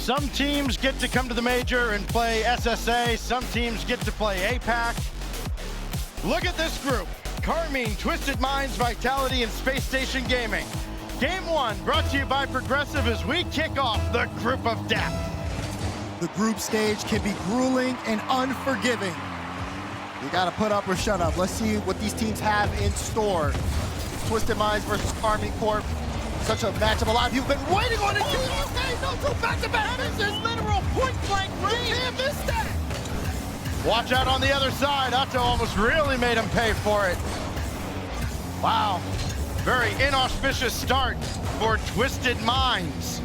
Some teams get to come to the Major and play SSA. Some teams get to play APAC. Look at this group. Karmine, Twisted Minds, Vitality, and Spacestation Gaming. Game 1 brought to you by Progressive as we kick off the Group of Death. The group stage can be grueling and unforgiving. You gotta put up or shut up. Let's see what these teams have in store. Twisted Minds versus Karmine Corp. Such a matchup. A lot of people have been waiting on it. Okay, no, two back-to-back misses. Literal point-blank range. You can't miss that. Watch out on the other side. Otto almost really made him pay for it. Wow. Very inauspicious start for Twisted Minds.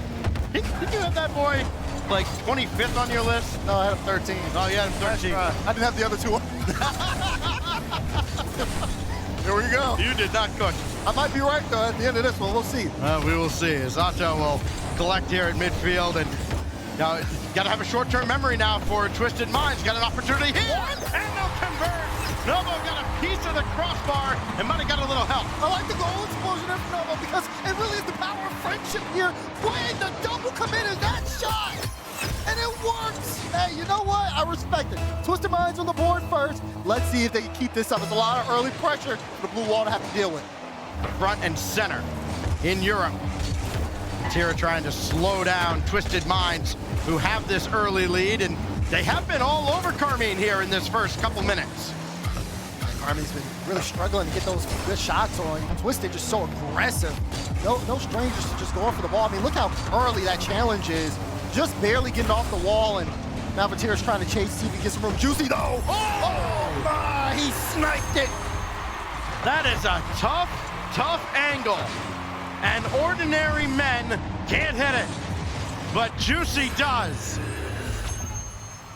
Did you have that boy like 25th on your list? No, I had him 13. Oh, you had him 13. I didn't have the other two. Here we go. You did not cook. I might be right, though, at the end of this one. We'll see. We will see as Otto will collect here at midfield. And now, got to have a short-term memory now for Twisted Minds. Got an opportunity here, and they'll convert. Novo got a piece of the crossbar, and might have got a little help. I like the goal explosion of Novo because it really is the power of friendship here. Playing the double commit is that shot, and it works. Hey, you know what? I respect it. Twisted Minds on the board first. Let's see if they can keep this up. It's a lot of early pressure for the Blue Wall to have to deal with. Front and center in Europe. Tira trying to slow down Twisted Minds, who have this early lead, and they have been all over Karmine here in this first couple minutes. Karmine's been really struggling to get those good shots on. Twisted just so aggressive. No strangers to just going for the ball. I mean, look how early that challenge is. Just barely getting off the wall, and now Vatira's trying to chase, see if he gets some room. Juicy though. Oh my, he sniped it. That is a tough angle. And ordinary men can't hit it, but Juicy does.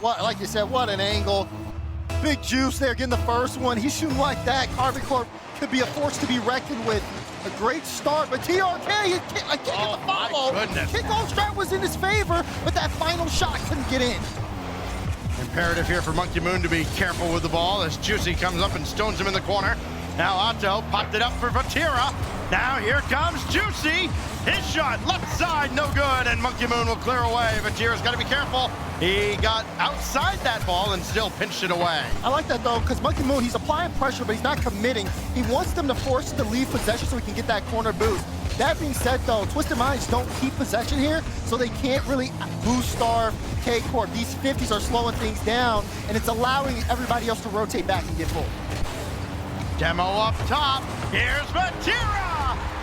What, like you said, what an angle. Big Juice there getting the first one. He's shooting like that. Karmine Corp could be a force to be reckoned with. A great start, but TRK, I can't get the follow. Kickoff strat was in his favor, but that final shot couldn't get in. Imperative here for Monkey Moon to be careful with the ball as Juicy comes up and stones him in the corner. Now Otto popped it up for Vatira. Now here comes Juicy. His shot, left side, no good, and Monkey Moon will clear away. Vatira's got to be careful. He got outside that ball and still pinched it away. I like that though, because Monkey Moon, he's applying pressure, but he's not committing. He wants them to force to leave possession so he can get that corner boost. That being said though, Twisted Minds don't keep possession here, so they can't really boost starve K-Corp. These 50s are slowing things down, and it's allowing everybody else to rotate back and get full. Demo up top, here's Vatira!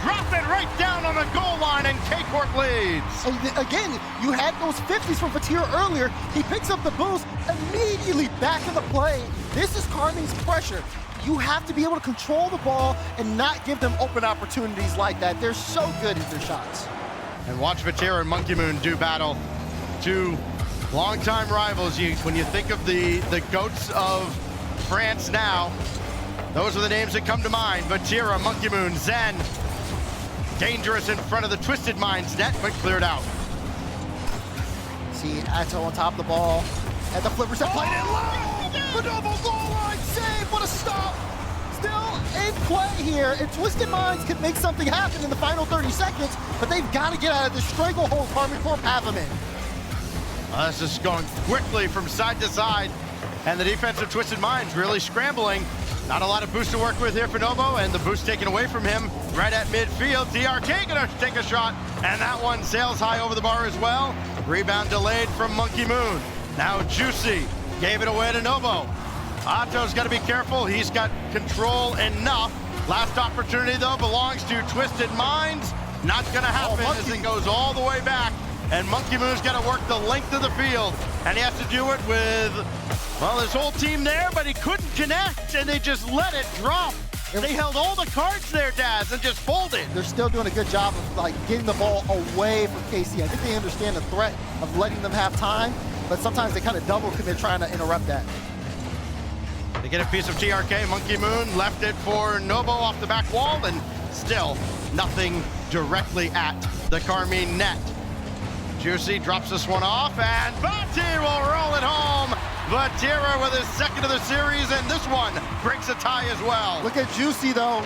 Drop it right down on the goal line, and K-Corp leads. And again, you had those 50s from Vatira earlier. He picks up the boost, immediately back in the play. This is Karmine's pressure. You have to be able to control the ball and not give them open opportunities like that. They're so good at their shots. And watch Vatira and Monkey Moon do battle. Two longtime rivals. When you think of the GOATs of France now, those are the names that come to mind. Vatira, Monkey Moon, Zen. Dangerous in front of the Twisted Minds net, but cleared out. See Atto on top of the ball. At the flipper set, played it low! The double goal line save, what a stop! Still in play here, and Twisted Minds could make something happen in the final 30 seconds, but they've got to get out of this stranglehold Karmine Corp have them in. This is going quickly from side to side, and the defense of Twisted Minds really scrambling. Not a lot of boost to work with here for Novo, and the boost taken away from him right at midfield. DRK gonna take a shot, and that one sails high over the bar as well. Rebound delayed from Monkey Moon. Now Juicy gave it away to Novo. Otto's gotta be careful, he's got control enough. Last opportunity though belongs to Twisted Minds. Not gonna happen as it goes all the way back. And Monkey Moon's got to work the length of the field. And he has to do it with, well, his whole team there, but he couldn't connect, and they just let it drop. They held all the cards there, Daz, and just folded. They're still doing a good job of getting the ball away from KC. I think they understand the threat of letting them have time, but sometimes they kind of double because they're trying to interrupt that. They get a piece of TRK. Monkey Moon left it for Novo off the back wall, and still nothing directly at the Karmine net. Juicy drops this one off, and Vatira will roll it home. Vatira with his second of the series, and this one breaks a tie as well. Look at Juicy though,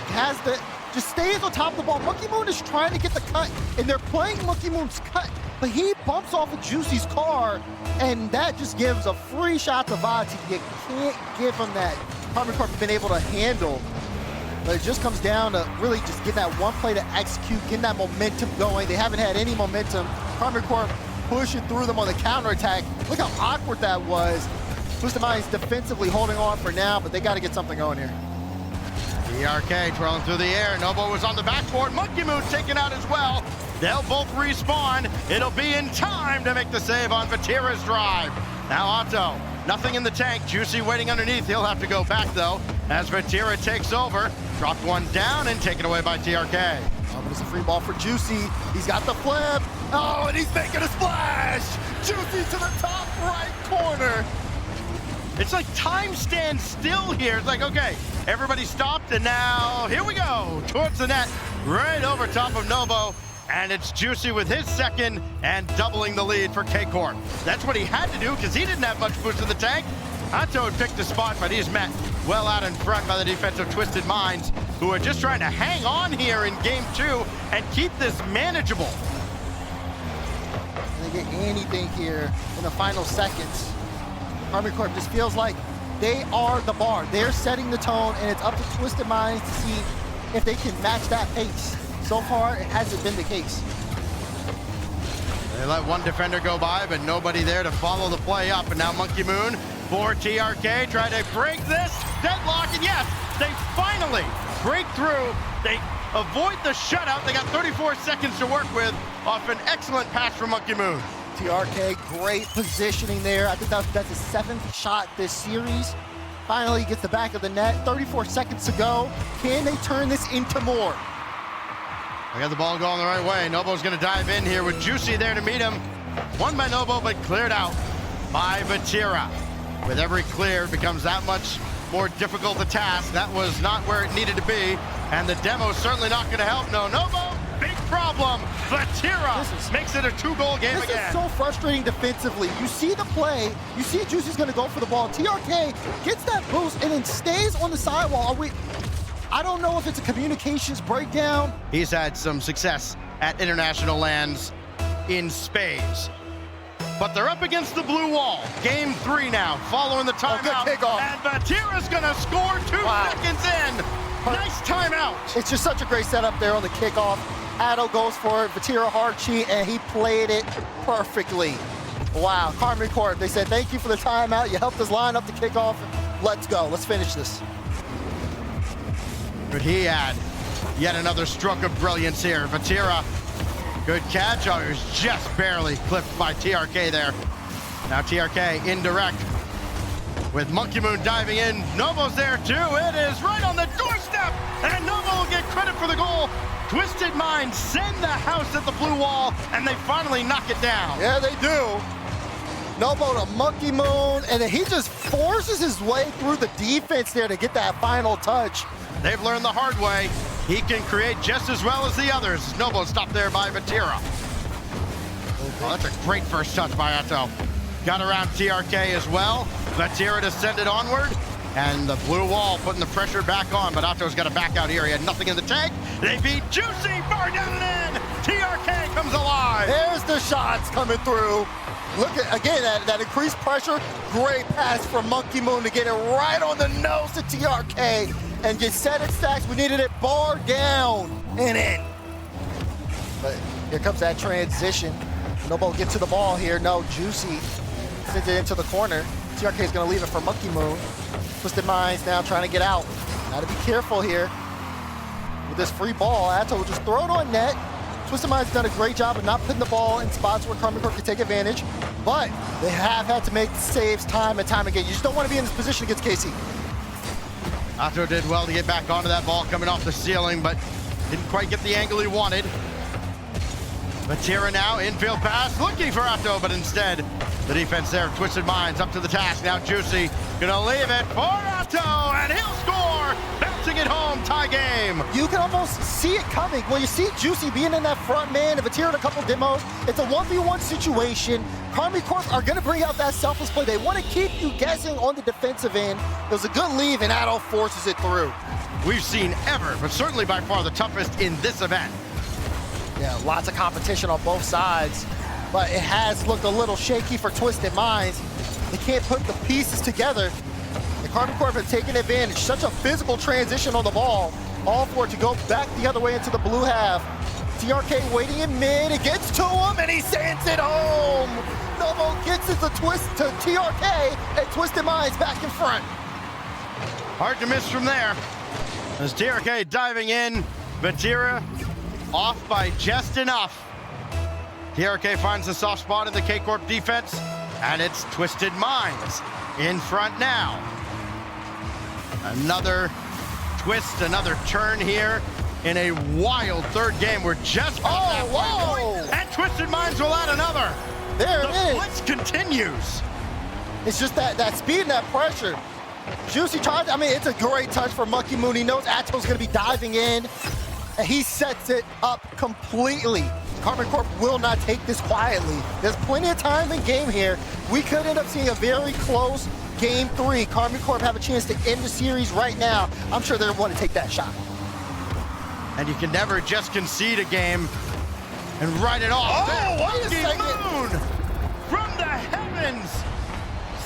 just stays on top of the ball. Monkey Moon is trying to get the cut, and they're playing Monkey Moon's cut. but he bumps off of Juicy's car, and that just gives a free shot to Vati. You can't give him that. Karmine Corp has been able to handle, but it just comes down to really just getting that one play to execute, getting that momentum going. They haven't had any momentum. Karmine Corp pushing through them on the counterattack. Look how awkward that was. Twisted Mind's defensively holding on for now, but they got to get something going here. TRK twirling through the air. Nobo was on the backboard. Monkey Moon taken out as well. They'll both respawn. It'll be in time to make the save on Vatira's drive. Now Otto, nothing in the tank. Juicy waiting underneath. He'll have to go back though as Vatira takes over. Dropped one down and taken away by TRK. Oh, but it's a free ball for Juicy. He's got the flip. Oh, and he's making a splash. Juicy to the top right corner. It's like time stands still here. It's like, okay, everybody stopped, and now here we go. Towards the net, right over top of Nobo. And it's Juicy with his second and doubling the lead for K-Corp. That's what he had to do because he didn't have much boost in the tank. Otto had picked a spot, but he's met well out in front by the defensive Twisted Minds, who are just trying to hang on here in game 2 and keep this manageable. They get anything here in the final seconds. Karmine Corp just feels like they are the bar. They're setting the tone, and it's up to Twisted Minds to see if they can match that pace. So far, it hasn't been the case. They let one defender go by, but nobody there to follow the play up. And now Monkey Moon for TRK try to break this deadlock, and yes, they finally break through. They avoid the shutout. They got 34 seconds to work with off an excellent pass from Monkey Moon. TRK, great positioning there. I think that's his 7th shot this series. Finally gets the back of the net. 34 seconds to go. Can they turn this into more? They got the ball going the right way. Nobo's gonna dive in here with Juicy there to meet him. Won by Nobo, but cleared out by Vatira. With every clear, it becomes that much more difficult a task. That was not where it needed to be, and the demo's certainly not gonna help. No, Nobo, big problem. Vatira makes it a 2-goal game again. This is so frustrating defensively. You see the play, you see Juicy's gonna go for the ball. TRK gets that boost and then stays on the sidewall. I don't know if it's a communications breakdown. He's had some success at international lands in spades. But they're up against the blue wall. Game 3 now, following the timeout. Good kickoff. And Vatira's gonna score 2 seconds in. Nice timeout. It's just such a great setup there on the kickoff. Addo goes for it, Vatira hard cheat, and he played it perfectly. Wow, Karmine Corp, they said, thank you for the timeout. You helped us line up the kickoff. Let's go, let's finish this. But he had yet another stroke of brilliance here. Vatira, good catch. Oh, he was just barely clipped by TRK there. Now TRK indirect with Monkey Moon diving in. Nobo's there too. It is right on the doorstep, and Nobo will get credit for the goal. Twisted Minds send the house at the blue wall, and they finally knock it down. Yeah, they do. Nobo to Monkey Moon, and then he just forces his way through the defense there to get that final touch. They've learned the hard way. He can create just as well as the others. Nobo stopped there by Vatira. Oh, that's a great first touch by Otto. Got around TRK as well. Vatira to send it onward. And the blue wall putting the pressure back on, but Otto's got to back out here. He had nothing in the tank. They beat Juicy, far down and in. TRK comes alive. There's the shots coming through. Look at, again, that increased pressure. Great pass from Monkey Moon to get it right on the nose to TRK and get set it stacks. We needed it bar down and in. But here comes that transition. Nobo gets to the ball here. No, Juicy sends it into the corner. TRK is going to leave it for Monkey Moon. Twisted Minds now trying to get out. Got to be careful here with this free ball. Atto will just throw it on net. Twisted Minds done a great job of not putting the ball in spots where Karmine Corp can take advantage, but they have had to make saves time and time again. You just don't want to be in this position against KC. Otto did well to get back onto that ball coming off the ceiling, but didn't quite get the angle he wanted. Vatira now, infield pass, looking for Otto, but instead, the defense there, Twisted Minds up to the task. Now Juicy gonna leave it for Otto, and he'll score! Bouncing it home, tie game. You can almost see it coming. When you see Juicy being in that front man, if it's here in a couple demos, it's a 1v1 situation. Karmine Corp are gonna bring out that selfless play. They wanna keep you guessing on the defensive end. It was a good leave, and Addo forces it through. We've seen ever, but certainly by far the toughest in this event. Yeah, lots of competition on both sides. but it has looked a little shaky for Twisted Minds. They can't put the pieces together. The Karmine Corp have taken advantage. Such a physical transition on the ball. All for it to go back the other way into the blue half. TRK waiting in mid, it gets to him, and he sends it home. Novo gets it to TRK, and Twisted Minds back in front. Hard to miss from there. As TRK diving in, Vatira off by just enough. TRK finds the soft spot in the K-Corp defense, and it's Twisted Minds in front now. Another twist, another turn here in a wild third game. We're just and Twisted Minds will add another. There it is. The blitz continues. It's just that speed and that pressure. Juicy tries, I mean, it's a great touch for Monkey Moon. He knows Ato's gonna be diving in, and he sets it up completely. Karmine Corp will not take this quietly. There's plenty of time in game here. We could end up seeing a very close game 3. Karmine Corp have a chance to end the series right now. I'm sure they're going to take that shot. And you can never just concede a game and write it off. Wait a second. Moon from the heavens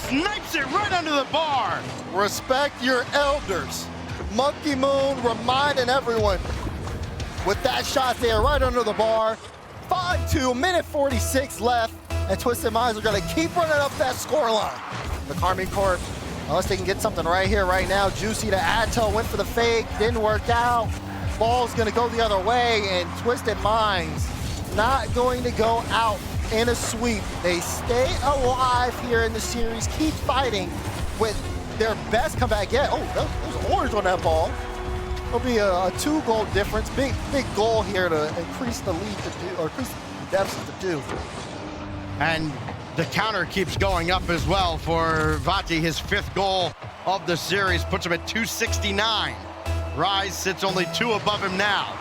snipes it right under the bar. Respect your elders. Monkey Moon reminding everyone with that shot there right under the bar. 5-2, minute 46 left, and Twisted Minds are going to keep running up that scoreline. The Karmine Corp, unless they can get something right here, right now. Juicy to Atto, went for the fake, didn't work out. Ball's going to go the other way, and Twisted Minds not going to go out in a sweep. They stay alive here in the series, keep fighting with their best comeback yet. Oh, there's orange on that ball. It'll be a 2-goal difference. Big goal here to increase the lead to do, or increase the deficit to do. And the counter keeps going up as well for Vati. His 5th goal of the series puts him at 269. Rise sits only 2 above him now.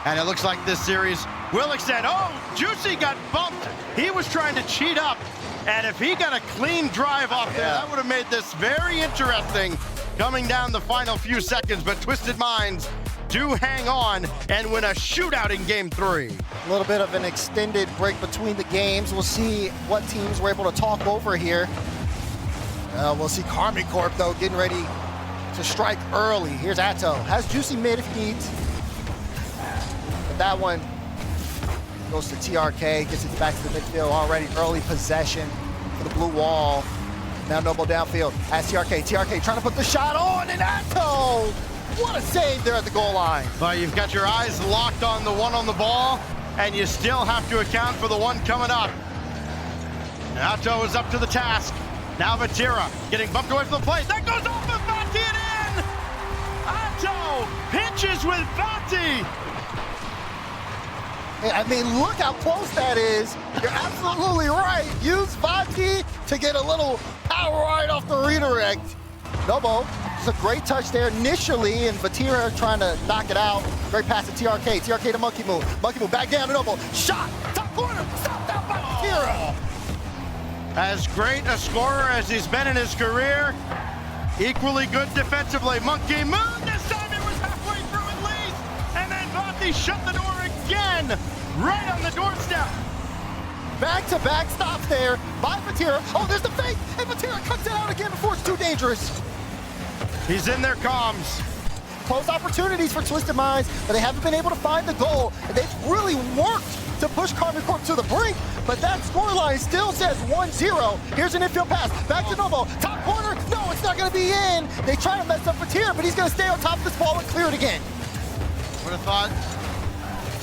And it looks like this series will extend. Oh, Juicy got bumped. He was trying to cheat up. And if he got a clean drive off there, that would have made this very interesting coming down the final few seconds. But Twisted Minds do hang on and win a shootout in game 3. A little bit of an extended break between the games. We'll see what teams were able to talk over here. We'll see Karmine Corp, though, getting ready to strike early. Here's Atto. Has Juicy mid if he needs. But that one goes to TRK, gets it back to the midfield already. Early possession for the blue wall. Now Noble downfield. Has TRK. TRK trying to put the shot on, and Atto! What a save there at the goal line. But you've got your eyes locked on the one on the ball, and you still have to account for the one coming up. And Atto is up to the task. Now Vatira getting bumped away from the plate. That goes off of Vati and in! Atto pinches with Vati! I mean, look how close that is. You're absolutely right. Use Vati to get a little power right off the redirect. Nobo, it's a great touch there initially, and Vatira trying to knock it out. Great pass to TRK. TRK to Monkey Moon. Monkey Moon back down to Nobo. Shot! Top corner! Stopped out by Vatira! As great a scorer as he's been in his career, equally good defensively. Monkey Moon, this time it was halfway through at least, and then Vati shut the door again, right on the doorstep. Back-to-back stops there by Vatira. Oh, there's the fake, and Vatira cuts it out again before it's too dangerous. He's in their comms. Close opportunities for Twisted Minds, but they haven't been able to find the goal, and they've really worked to push Karmine Corp to the brink, but that scoreline still says 1-0. Here's an infield pass, back to Novo, top corner, no, it's not gonna be in. They try to mess up Vatira, but he's gonna stay on top of this ball and clear it again. Would have thought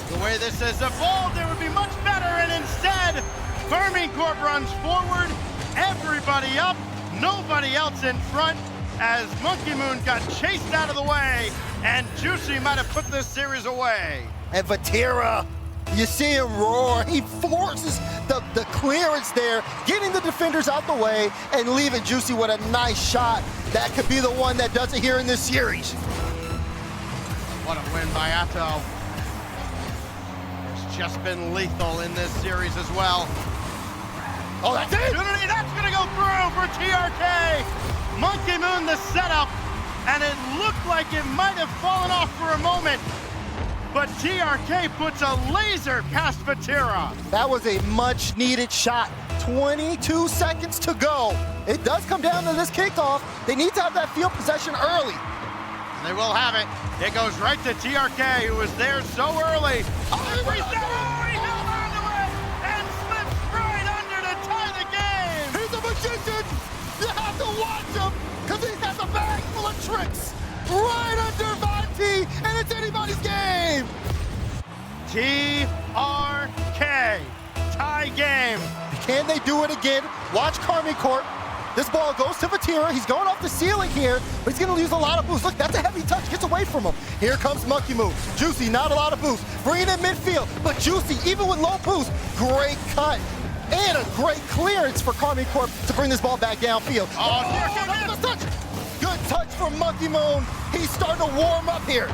the way this has evolved, it would be much better, and instead, Karmine Corp runs forward, everybody up, nobody else in front, as Monkey Moon got chased out of the way, and Juicy might have put this series away. And Vatira, you see him roar. He forces the clearance there, getting the defenders out the way and leaving Juicy with a nice shot. That could be the one that does it here in this series. What a win by Atto. It's just been lethal in this series as well. Oh, that's it! That's gonna go through for TRK. Monkey Moon the setup, and it looked like it might have fallen off for a moment. but TRK puts a laser past Vatira. That was a much needed shot. 22 seconds to go. It does come down to this kickoff. They need to have that field possession early. They will have it. It goes right to TRK, who was there so early. Oh, he held on to it and slips right under to tie the game. He's a magician. You have to watch him because he has a bag full of tricks right under Vanti, and it's anybody's game. TRK, tie game. Can they do it again? Watch Karmine Corp. This ball goes to Vatira. He's going off the ceiling here, but he's going to lose a lot of boost. Look, that's a heavy touch. Gets away from him. Here comes Monkey Move. Juicy, not a lot of boost. Bringing in midfield, but Juicy, even with low boost, great cut. And a great clearance for Karmine Corp to bring this ball back downfield. Oh, touch. Good touch from Monkey Moon. He's starting to warm up here.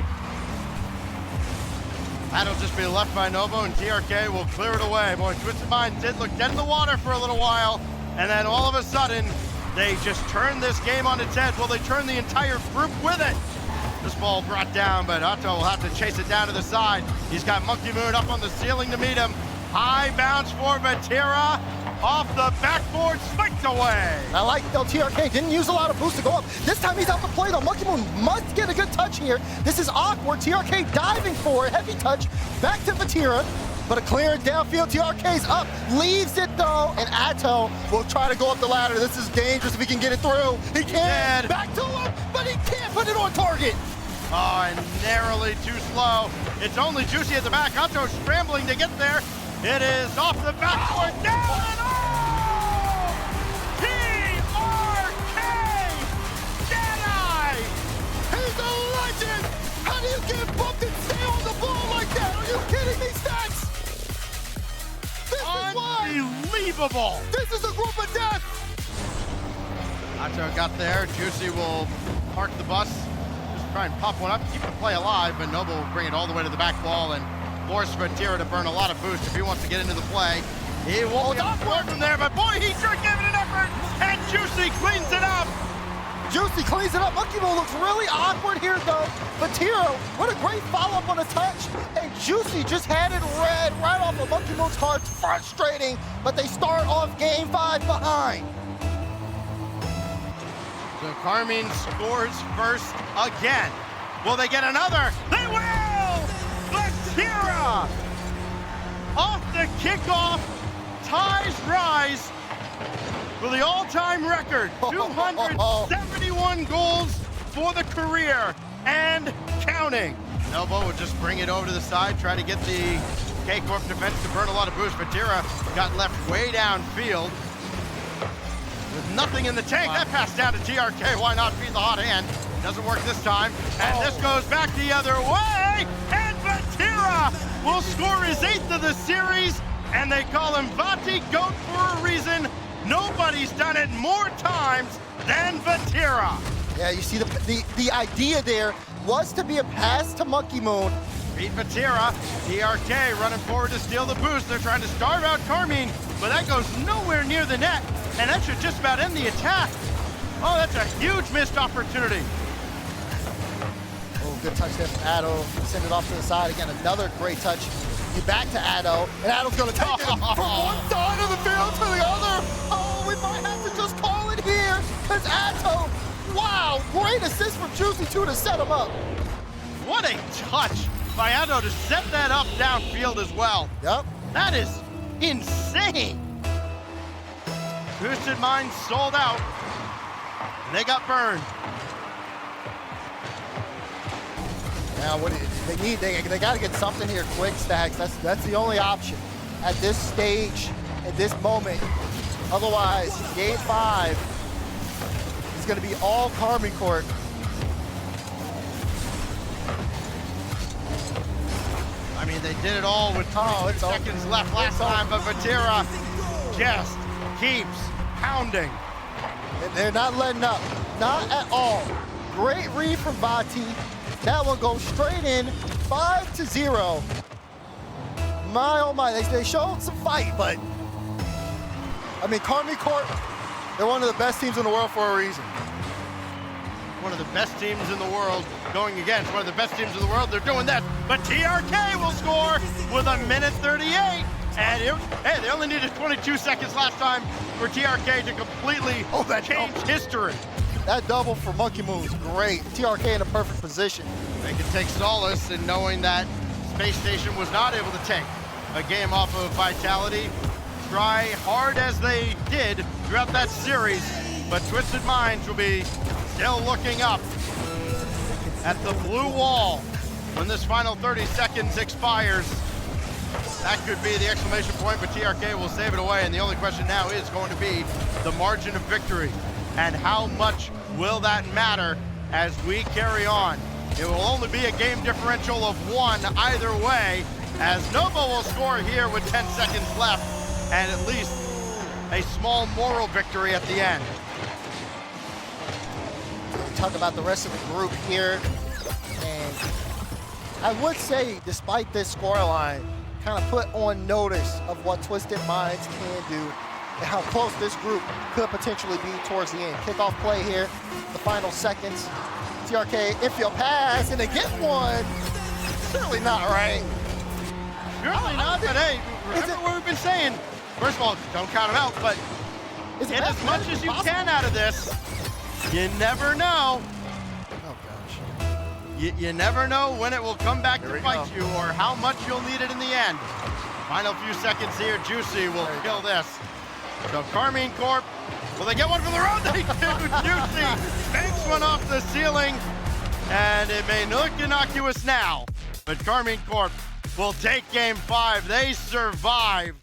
That'll just be left by Novo, and TRK will clear it away. Boy, Twisted Minds did look dead in the water for a little while, and then all of a sudden, they just turned this game on its head. Well, they turned the entire group with it. This ball brought down, but Otto will have to chase it down to the side. He's got Monkey Moon up on the ceiling to meet him. High bounce for Vatira. Off the backboard, spiked away. I like though TRK didn't use a lot of boost to go up. This time he's out the play though. Monkey Moon must get a good touch here. This is awkward. TRK diving for a heavy touch. Back to Vatira, but a clearance downfield. TRK's up, leaves it though, and Atto will try to go up the ladder. This is dangerous if he can get it through. He can. Back to him, but he can't put it on target. Oh, and narrowly too slow. It's only Juicy at the back. Otto scrambling to get there. It is off the backboard, down and oh! TRK! Jedi! He's a legend! How do you get bumped and stay on the ball like that? Are you kidding me, Stacks? This is why! Unbelievable! This is a group of death! Otto got there. Juicy will park the bus. Just try and pop one up, keep the play alive, but Noble will bring it all the way to the back wall and force Vatira to burn a lot of boost if he wants to get into the play. He won't get forward from there, but boy, he sure gave it an effort, and Juicy cleans it up. Juicy cleans it up. Monkey Moon looks really awkward here, though. Vatira, what a great follow-up on a touch, and Juicy just had it red right off of Monkey Moon's heart. Frustrating, but they start off game 5 behind. So Karmine scores first again. Will they get another? They will! Vatira! Off the kickoff, ties rise for the all-time record. 271 goals for the career and counting. Novo will just bring it over to the side, try to get the K-Corp defense to burn a lot of boost. Vatira got left way downfield with nothing in the tank. That pass down to TRK. Why not feed the hot hand? Doesn't work this time. And this goes back the other way. And Vatira will score his 8th of the series. And they call him Vati Goat for a reason. Nobody's done it more times than Vatira. Yeah, you see the idea there was to be a pass to Monkey Moon. Beat Vatira. TRK running forward to steal the boost. They're trying to starve out Karmine, but that goes nowhere near the net. And that should just about end the attack. Oh, that's a huge missed opportunity. Oh, good touch there from Addo. Send it off to the side again. Another great touch. You back to Addo, and Addo's going to take it from one side of the field to the other. Oh, we might have to just call it here, because Addo, wow, great assist from Juicy too to set him up. What a touch by Addo to set that up downfield as well. Yep. That is insane. Twisted Minds sold out. They got burned. Now, what they need, they got to get something here quick, Stacks. That's the only option at this stage, at this moment. Otherwise, game 5 is going to be all Karmine Corp. I mean, they did it all with 2 seconds left last time, but Vatira just keeps pounding. They're not letting up, not at all. Great read from Vati. That one goes straight in, 5-0. My, oh my, they showed some fight, but I mean, Karmine Corp, they're one of the best teams in the world for a reason. one of the best teams in the world going against one of the best teams in the world. They're doing this, but TRK will score with 1:38. And hey, they only needed 22 seconds last time for TRK to completely change history. That double for Monkey Moon's great. TRK in a perfect position. They can take solace in knowing that Spacestation was not able to take a game off of Vitality. Try hard as they did throughout that series, but Twisted Minds will be still looking up at the blue wall when this final 30 seconds expires. That could be the exclamation point, but TRK will save it away, and the only question now is going to be the margin of victory. And how much will that matter as we carry on? It will only be a game differential of 1 either way, as Novo will score here with 10 seconds left, and at least a small moral victory at the end. We talk about the rest of the group here, and I would say, despite this scoreline, kind of put on notice of what Twisted Minds can do and how close this group could potentially be towards the end. Kickoff play here, the final seconds. TRK infield pass, and they get one. Surely not right. Surely not, but hey, remember what we've been saying. First of all, don't count them out, but get as much as you can out of this. You never know. Oh, gosh. You never know when it will come back to bite you or how much you'll need it in the end. Final few seconds here, Juicy will kill this. So Karmine Corp, will they get one from their own? They do. Juicy banks one off the ceiling, and it may look innocuous now, but Karmine Corp will take game 5. They survive.